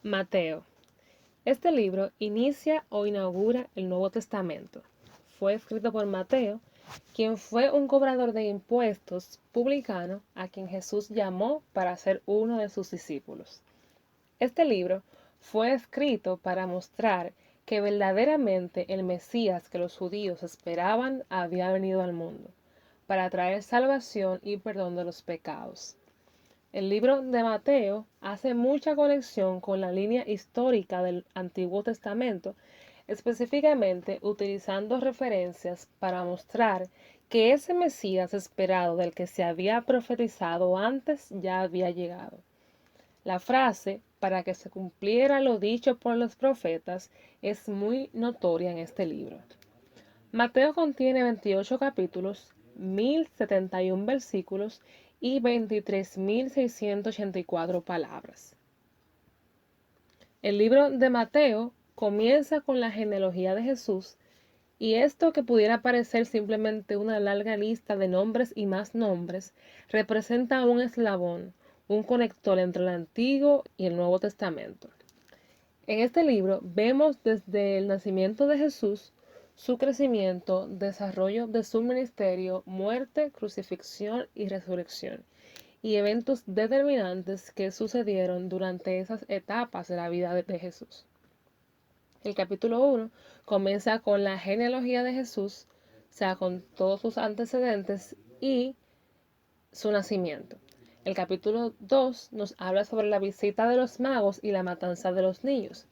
Mateo. Este libro inicia o inaugura el Nuevo Testamento. Fue escrito por Mateo, quien fue un cobrador de impuestos publicano a quien Jesús llamó para ser uno de sus discípulos. Este libro fue escrito para mostrar que verdaderamente el Mesías que los judíos esperaban había venido al mundo, para traer salvación y perdón de los pecados. El libro de Mateo hace mucha conexión con la línea histórica del Antiguo Testamento, específicamente utilizando referencias para mostrar que ese Mesías esperado del que se había profetizado antes ya había llegado. La frase para que se cumpliera lo dicho por los profetas es muy notoria en este libro. Mateo contiene 28 capítulos, 1071 versículos y 23.684 palabras. El libro de Mateo comienza con la genealogía de Jesús, y esto que pudiera parecer simplemente una larga lista de nombres y más nombres, representa un eslabón, un conector entre el Antiguo y el Nuevo Testamento. En este libro vemos desde el nacimiento de Jesús, su crecimiento, desarrollo de su ministerio, muerte, crucifixión y resurrección, y eventos determinantes que sucedieron durante esas etapas de la vida de Jesús. El capítulo 1 comienza con la genealogía de Jesús, o sea, con todos sus antecedentes y su nacimiento. El capítulo 2 nos habla sobre la visita de los magos y la matanza de los niños.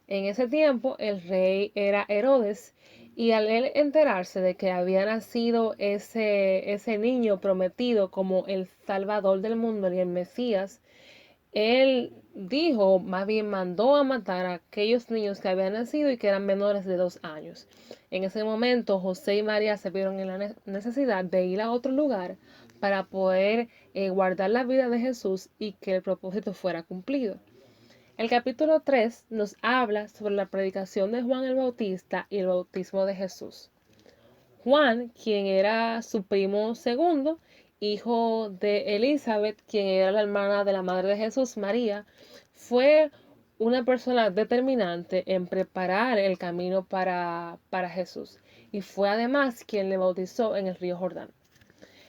En ese tiempo el rey era Herodes, y al él enterarse de que había nacido ese niño prometido como el Salvador del mundo y el Mesías, él dijo, más bien mandó a matar a aquellos niños que habían nacido y que eran menores de 2 años. En ese momento José y María se vieron en la necesidad de ir a otro lugar para poder guardar la vida de Jesús y que el propósito fuera cumplido. El capítulo 3 nos habla sobre la predicación de Juan el Bautista y el bautismo de Jesús. Juan, quien era su primo segundo, hijo de Elizabeth, quien era la hermana de la madre de Jesús, María, fue una persona determinante en preparar el camino para Jesús, y fue además quien le bautizó en el río Jordán.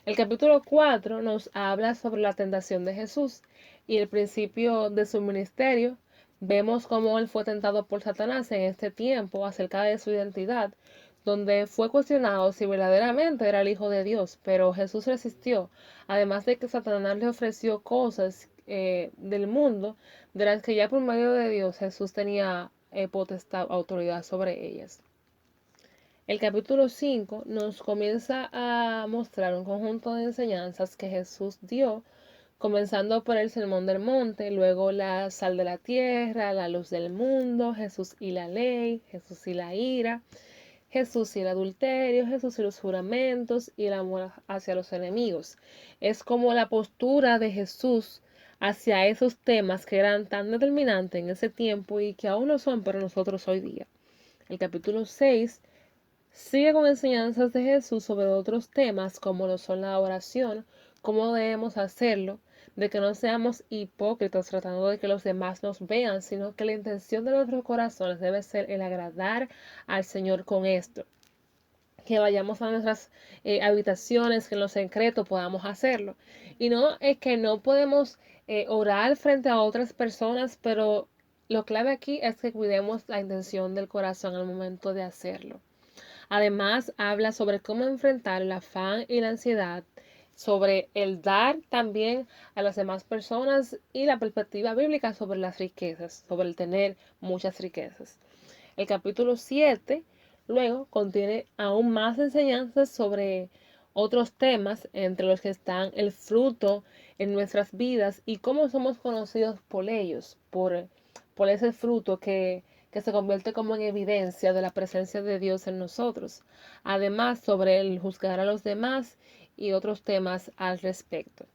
El capítulo 4 nos habla sobre la tentación de Jesús y el principio de su ministerio. Vemos cómo él fue tentado por Satanás en este tiempo acerca de su identidad, donde fue cuestionado si verdaderamente era el Hijo de Dios, pero Jesús resistió, además de que Satanás le ofreció cosas del mundo, de las que ya por medio de Dios Jesús tenía potestad, autoridad sobre ellas. El capítulo 5 nos comienza a mostrar un conjunto de enseñanzas que Jesús dio, comenzando por el Sermón del Monte, luego la sal de la tierra, la luz del mundo, Jesús y la ley, Jesús y la ira, Jesús y el adulterio, Jesús y los juramentos y el amor hacia los enemigos. Es como la postura de Jesús hacia esos temas que eran tan determinantes en ese tiempo y que aún no son para nosotros hoy día. El capítulo 6 sigue con enseñanzas de Jesús sobre otros temas como lo son la oración, cómo debemos hacerlo, de que no seamos hipócritas tratando de que los demás nos vean, sino que la intención de nuestros corazones debe ser el agradar al Señor con esto. Que vayamos a nuestras habitaciones, que en lo secreto podamos hacerlo. Y no es que no podemos orar frente a otras personas, pero lo clave aquí es que cuidemos la intención del corazón al momento de hacerlo. Además, habla sobre cómo enfrentar el afán y la ansiedad, sobre el dar también a las demás personas y la perspectiva bíblica sobre las riquezas, sobre el tener muchas riquezas. El capítulo 7 luego contiene aún más enseñanzas sobre otros temas, entre los que están el fruto en nuestras vidas y cómo somos conocidos por ellos, por ese fruto que se convierte como en evidencia de la presencia de Dios en nosotros. Además, sobre el juzgar a los demás y otros temas al respecto.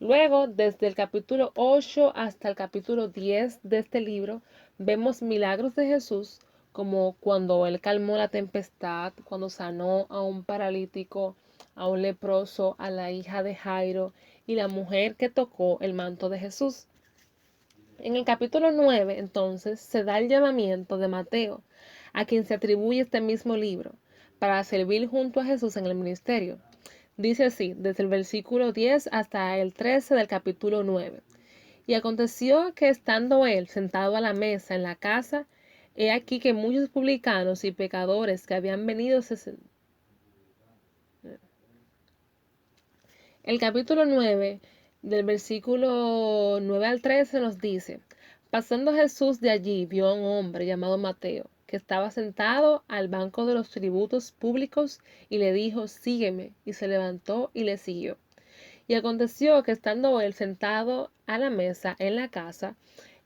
Luego, desde el capítulo 8 hasta el capítulo 10 de este libro, vemos milagros de Jesús, como cuando él calmó la tempestad, cuando sanó a un paralítico, a un leproso, a la hija de Jairo y la mujer que tocó el manto de Jesús. En el capítulo 9, entonces, se da el llamamiento de Mateo, a quien se atribuye este mismo libro, para servir junto a Jesús en el ministerio. Dice así, desde el versículo 10 hasta el 13 del capítulo 9. Y aconteció que estando él sentado a la mesa en la casa, he aquí que muchos publicanos y pecadores que habían venido El capítulo 9, del versículo 9 al 13 nos dice, pasando Jesús de allí, vio a un hombre llamado Mateo, que estaba sentado al banco de los tributos públicos, y le dijo, sígueme, y se levantó y le siguió. Y aconteció que estando él sentado a la mesa en la casa,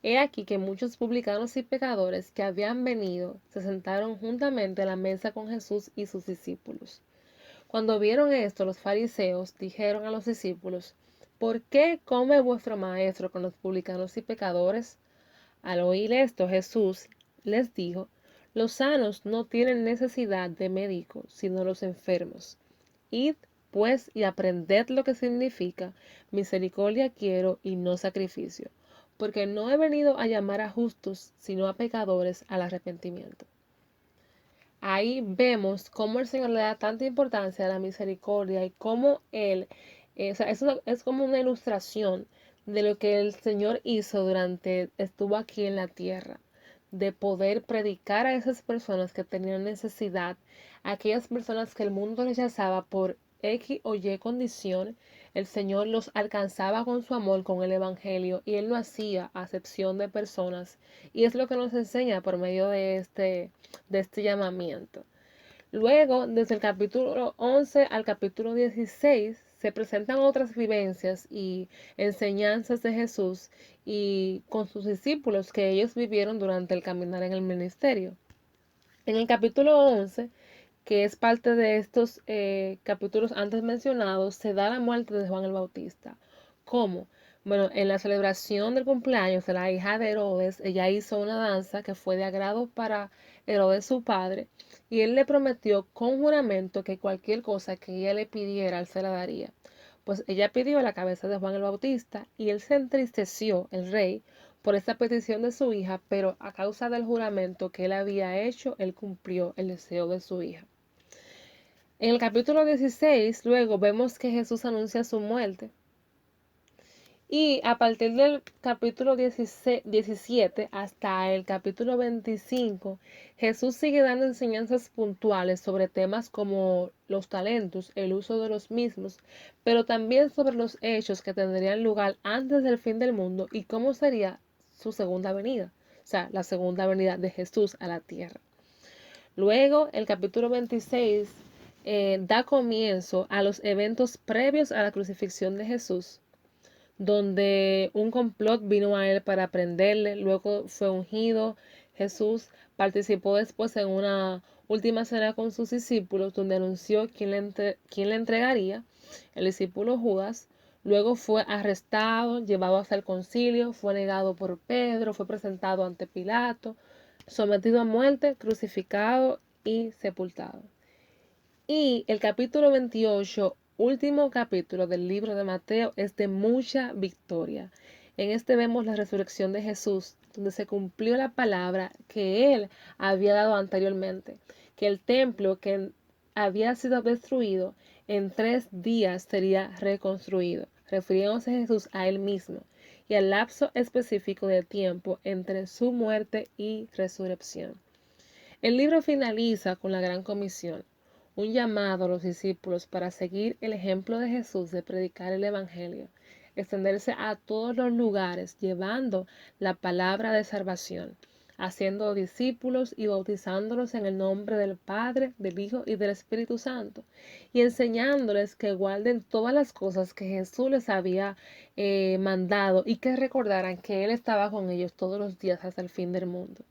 he aquí que muchos publicanos y pecadores que habían venido se sentaron juntamente a la mesa con Jesús y sus discípulos. Cuando vieron esto, los fariseos dijeron a los discípulos, ¿por qué come vuestro maestro con los publicanos y pecadores? Al oír esto, Jesús les dijo, los sanos no tienen necesidad de médico, sino los enfermos. Id, pues, y aprended lo que significa misericordia quiero y no sacrificio, porque no he venido a llamar a justos, sino a pecadores al arrepentimiento. Ahí vemos cómo el Señor le da tanta importancia a la misericordia y cómo Él, o sea, es como una ilustración de lo que el Señor hizo durante, estuvo aquí en la tierra, de poder predicar a esas personas que tenían necesidad, a aquellas personas que el mundo rechazaba por X o Y condición, el Señor los alcanzaba con su amor, con el Evangelio, y Él no hacía acepción de personas. Y es lo que nos enseña por medio de este llamamiento. Luego, desde el capítulo 11 al capítulo 16, se presentan otras vivencias y enseñanzas de Jesús y con sus discípulos que ellos vivieron durante el caminar en el ministerio. En el capítulo 11, que es parte de estos capítulos antes mencionados, se da la muerte de Juan el Bautista. ¿Cómo? Bueno, en la celebración del cumpleaños de la hija de Herodes, ella hizo una danza que fue de agrado para Herodes su padre, y él le prometió con juramento que cualquier cosa que ella le pidiera, él se la daría. Pues ella pidió la cabeza de Juan el Bautista, y él se entristeció, el rey, por esta petición de su hija, pero a causa del juramento que él había hecho, él cumplió el deseo de su hija. En el capítulo 16, luego vemos que Jesús anuncia su muerte. Y a partir del capítulo 17 hasta el capítulo 25, Jesús sigue dando enseñanzas puntuales sobre temas como los talentos, el uso de los mismos, pero también sobre los hechos que tendrían lugar antes del fin del mundo y cómo sería su segunda venida, o sea, la segunda venida de Jesús a la tierra. Luego, el capítulo 26 da comienzo a los eventos previos a la crucifixión de Jesús, donde un complot vino a él para prenderle, luego fue ungido. Jesús participó después en una última cena con sus discípulos, donde anunció quién le entregaría, el discípulo Judas. Luego fue arrestado, llevado hasta el concilio, fue negado por Pedro, fue presentado ante Pilato, sometido a muerte, crucificado y sepultado. Y el capítulo 28, último capítulo del libro de Mateo, es de mucha victoria. En este vemos la resurrección de Jesús, donde se cumplió la palabra que él había dado anteriormente, que el templo que había sido destruido en 3 días sería reconstruido, refiriéndose Jesús a él mismo y al lapso específico de tiempo entre su muerte y resurrección. El libro finaliza con la gran comisión, un llamado a los discípulos para seguir el ejemplo de Jesús de predicar el Evangelio, extenderse a todos los lugares llevando la palabra de salvación, haciendo discípulos y bautizándolos en el nombre del Padre, del Hijo y del Espíritu Santo, y enseñándoles que guarden todas las cosas que Jesús les había mandado y que recordaran que Él estaba con ellos todos los días hasta el fin del mundo.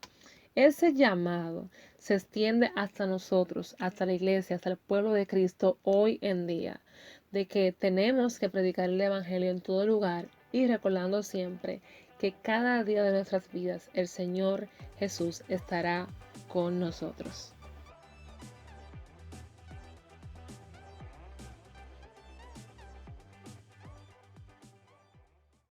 Ese llamado se extiende hasta nosotros, hasta la iglesia, hasta el pueblo de Cristo hoy en día, de que tenemos que predicar el Evangelio en todo lugar y recordando siempre que cada día de nuestras vidas el Señor Jesús estará con nosotros.